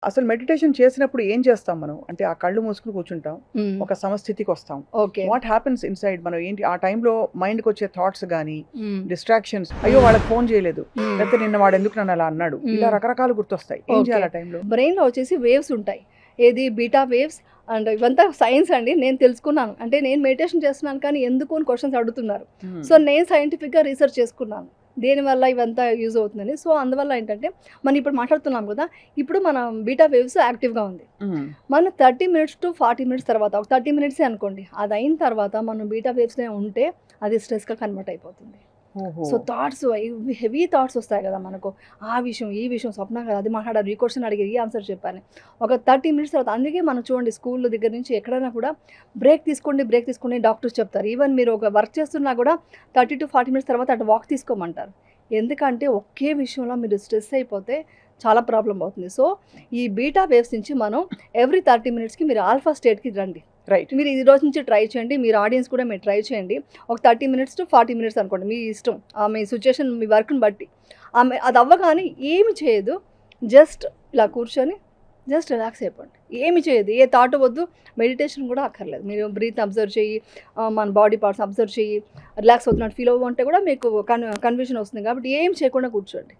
అసలు మెడిటేషన్ చేసినప్పుడు ఏం చేస్తాం మనం? అంటే ఆ కళ్ళు మూసుకొని కూర్చుంటాం. హ్మ్. ఒక సమస్థితికొస్తాం. ఓకే. వాట్ హ్యాపెన్స్ ఇన్‌సైడ్ మనం ఏంటి ఆ టైంలో మైండ్‌కొచ్చే థాట్స్ గాని, హ్మ్. డిస్ట్రాక్షన్స్ అయ్యో! వాళ్ళకి ఫోన్ చేయలేదు. హ్మ్. లేకపోతే నిన్న వాడెందుకు నన్ను అలా అన్నాడు. ఇలా హ్మ్. రకరకాలు గుర్తొస్తాయి. ఏం ఓకే. చేయాలి ఆ టైంలో? బ్రెయిన్‌లో వచ్చేసి వేవ్స్ ఉంటాయి. ఏది బీటా వేవ్స్ అండ్ ఇవంతా సైన్స్ అండి. నేను తెలుసుకున్నాను. అంటే నేను మెడిటేషన్ చేస్తున్నాను కానీ ఎందుకు అని క్వెషన్స్ అడుగుతున్నారు. హ్మ్. సో, నేను సైంటిఫిక్‌గా రీసెర్చ్ చేసుకున్నాను. దేనివల్ల ఇవంతా యూజ్ అవుతుందని. సో, అందువల్ల ఏంటంటే మనం ఇప్పుడు మాట్లాడుతున్నాం కదా! ఇప్పుడు మనం బీటా వేవ్స్ యాక్టివ్‌గా ఉంది. హ్మ్. మనం 30 మినిట్స్ టు 40 మినిట్స్ తర్వాత ఒక 30 మినిట్సే అనుకోండి. అది అయిన తర్వాత మనం బీటా వేవ్స్‌లో ఉంటే అది స్ట్రెస్‌గా కన్వర్ట్ అయిపోతుంది. ఓహో! సో, థాట్స్ హెవీ థాట్స్ వస్తాయి కదా మనకు. ఆ విషయం, ఈ విషయం స్వప్న కదా అది మాట్లాడారు, ఈ క్వెషన్ అడిగారు, ఈ ఆన్సర్ చెప్పాను. ఒక 30 మినిట్స్ తర్వాత అందుకే మనం చూడండి స్కూల్ దగ్గర నుంచి ఎక్కడైనా కూడా బ్రేక్ తీసుకోండి, బ్రేక్ తీసుకోండి డాక్టర్స్ చెప్తారు. ఈవెన్ మీరు ఒక వర్క్ చేస్తున్నా కూడా 30-40 మినిట్స్ తర్వాత అటు వాక్ తీసుకోమంటారు. ఎందుకంటే ఒకే విషయంలో మీరు స్ట్రెస్ అయిపోతే చాలా ప్రాబ్లమ్ అవుతుంది. సో, ఈ బీటా వేవ్స్ నుంచి మనం ఎవ్రీ 30 మినిట్స్‌కి మీరు ఆల్ఫా స్టేట్‌కి రండి. రైట్. మీరు ఈ రోజు నుంచి ట్రై చేయండి. మీరు ఆడియన్స్ కూడా మీరు ట్రై చేయండి. ఒక 30 మినిట్స్ టు 40 మినిట్స్ అనుకోండి. మీ ఇష్టం. మీ సిట్యుయేషన్, మీ వర్క్‌ని బట్టి. అది అవ్వగానే ఏమి చేయదు. జస్ట్ ఇలా కూర్చొని జస్ట్ రిలాక్స్ అయిపోండి. ఏమి చేయదు. ఏ థాట్ వద్దు. మెడిటేషన్ కూడా అక్కర్లేదు. మీరు బ్రీత్‌ని అబ్జర్వ్ చెయ్యి. మన బాడీ పార్ట్స్ అబ్జర్వ్ చెయ్యి. రిలాక్స్ అవుతున్నట్టు ఫీల్ అవ్వు అంటే కూడా మీకు కన్ఫ్యూజన్ వస్తుంది కాబట్టి ఏం చేయకుండా కూర్చోండి.